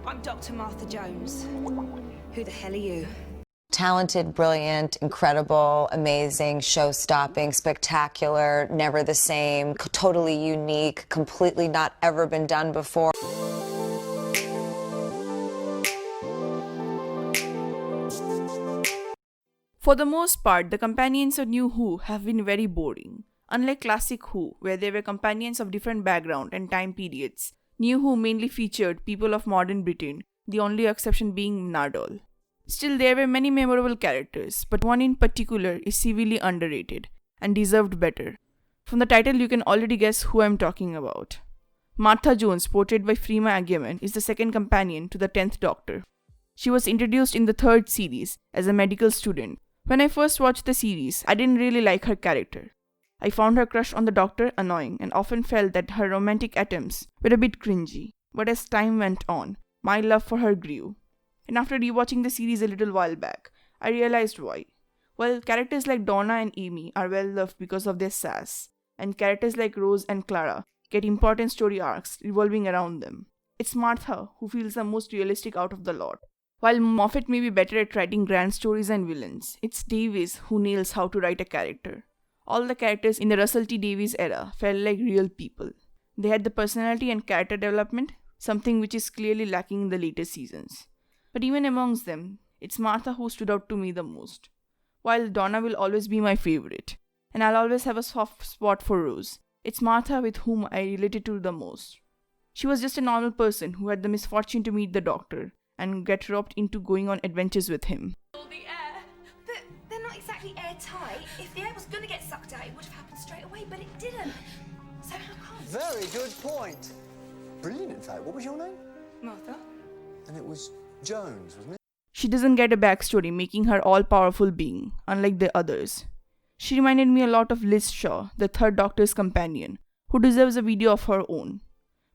I'm Dr. Martha Jones. Who the hell are you? Talented, brilliant, incredible, amazing, show-stopping, spectacular, never the same, totally unique, completely not ever been done before. For the most part, the companions of New Who have been very boring. Unlike classic Who, where they were companions of different background and time periods, New Who mainly featured people of modern Britain, the only exception being Nardole. Still, there were many memorable characters, but one in particular is severely underrated and deserved better. From the title, you can already guess who I'm talking about. Martha Jones, portrayed by Freema Agyeman, is the second companion to the 10th Doctor. She was introduced in the third series as a medical student. When I first watched the series, I didn't really like her character. I found her crush on the Doctor annoying and often felt that her romantic attempts were a bit cringy. But as time went on, my love for her grew. And after rewatching the series a little while back, I realized why. Well, characters like Donna and Amy are well loved because of their sass, and characters like Rose and Clara get important story arcs revolving around them. It's Martha who feels the most realistic out of the lot. While Moffat may be better at writing grand stories and villains, it's Davies who nails how to write a character. All the characters in the Russell T Davies era felt like real people. They had the personality and character development, something which is clearly lacking in the later seasons. But even amongst them, it's Martha who stood out to me the most. While Donna will always be my favorite, and I'll always have a soft spot for Rose, it's Martha with whom I related to the most. She was just a normal person who had the misfortune to meet the Doctor and get roped into going on adventures with him. All the air. But they're not exactly airtight. If the air was going to get sucked out, it would have happened straight away, but it didn't. So how come? Very good point. Brilliant, in fact. What was your name? Martha? And it was Jones, wasn't it? She doesn't get a backstory making her all-powerful being, unlike the others. She reminded me a lot of Liz Shaw, the third Doctor's companion, who deserves a video of her own.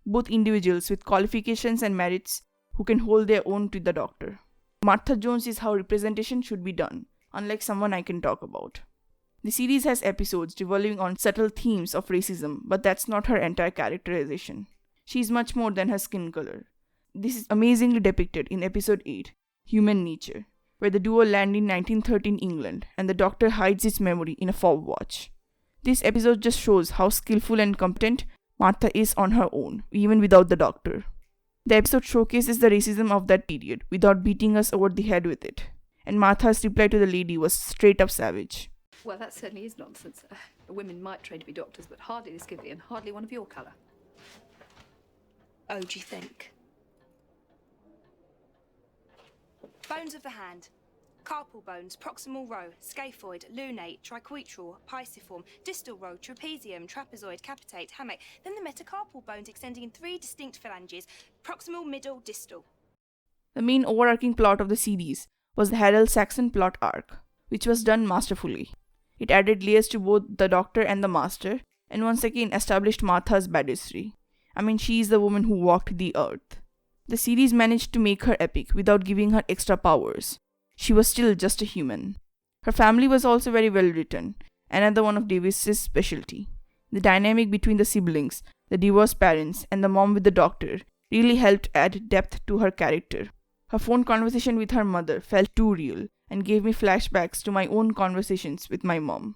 Both individuals with qualifications and merits who can hold their own to the Doctor. Martha Jones is how representation should be done, unlike someone I can talk about. The series has episodes revolving on subtle themes of racism, but that's not her entire characterization. She is much more than her skin color. This is amazingly depicted in episode 8, Human Nature, where the duo land in 1913 England and the Doctor hides his memory in a fob watch. This episode just shows how skillful and competent Martha is on her own, even without the Doctor. The episode showcases the racism of that period without beating us over the head with it. And Martha's reply to the lady was straight up savage. Well, that certainly is nonsense. Women might train to be doctors, but hardly this Scythian, hardly one of your colour. Oh, do you think? Bones of the hand. Carpal bones, proximal row, scaphoid, lunate, triquetral, pisiform, distal row, trapezium, trapezoid, capitate, hammock, then the metacarpal bones extending in 3 distinct phalanges, proximal, middle, distal. The main overarching plot of the series was the Harold Saxon plot arc, which was done masterfully. It added layers to both the Doctor and the Master, and once again established Martha's badassry. I mean, she is the woman who walked the earth. The series managed to make her epic without giving her extra powers. She was still just a human. Her family was also very well written, another one of Davies' specialty. The dynamic between the siblings, the divorced parents, and the mom with the Doctor really helped add depth to her character. Her phone conversation with her mother felt too real and gave me flashbacks to my own conversations with my mom.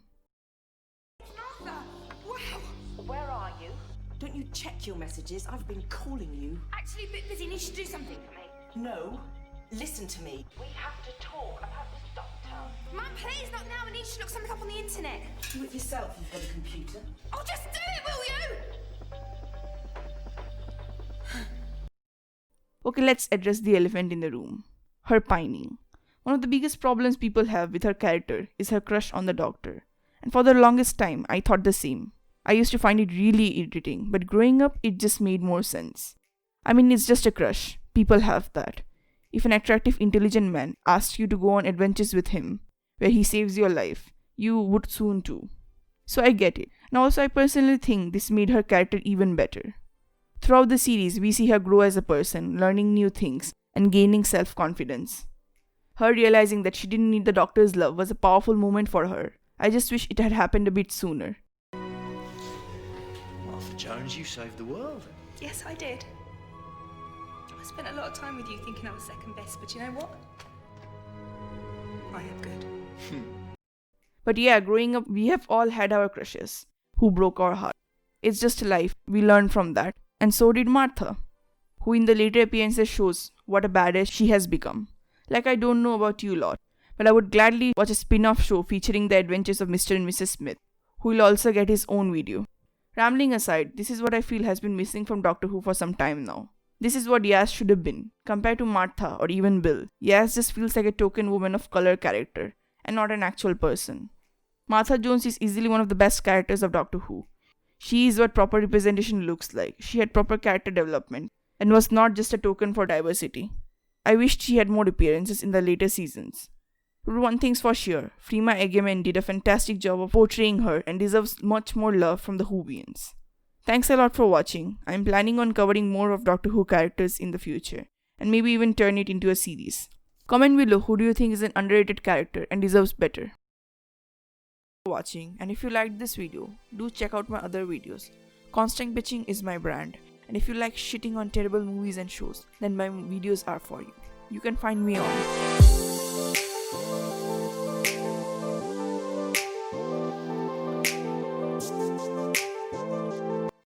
Martha! Wow! Where are you? Don't you check your messages? I've been calling you. Actually a bit busy, need to do something for me. No. Listen to me. We have to talk about this Doctor. Mum, please, not now. I need to look something up on the internet. Do it yourself. You've got a computer. Oh, just do it, will you? Okay, let's address the elephant in the room. Her pining. One of the biggest problems people have with her character is her crush on the Doctor. And for the longest time, I thought the same. I used to find it really irritating, but growing up, it just made more sense. I mean, it's just a crush. People have that. If an attractive, intelligent man asks you to go on adventures with him, where he saves your life, you would soon too. So I get it. And also I personally think this made her character even better. Throughout the series, we see her grow as a person, learning new things, and gaining self-confidence. Her realizing that she didn't need the Doctor's love was a powerful moment for her. I just wish it had happened a bit sooner. Martha Jones, you saved the world. Yes, I did. I spent a lot of time with you thinking I was second best, but you know what? I am good. But yeah, growing up, we have all had our crushes who broke our heart. It's just life. We learn from that. And so did Martha, who in the later appearances shows what a badass she has become. Like, I don't know about you lot, but I would gladly watch a spin-off show featuring the adventures of Mr. and Mrs. Smith, who will also get his own video. Rambling aside, this is what I feel has been missing from Doctor Who for some time now. This is what Yaz should have been. Compared to Martha or even Bill, Yaz just feels like a token woman of color character, and not an actual person. Martha Jones is easily one of the best characters of Doctor Who. She is what proper representation looks like. She had proper character development, and was not just a token for diversity. I wished she had more appearances in the later seasons. But one thing's for sure, Freema Agyeman did a fantastic job of portraying her and deserves much more love from the Whovians. Thanks a lot for watching. I'm planning on covering more of Doctor Who characters in the future, and maybe even turn it into a series. Comment below who do you think is an underrated character and deserves better. For watching, and if you liked this video, do check out my other videos. Constant Bitching is my brand, and if you like shitting on terrible movies and shows, then my videos are for you. You can find me on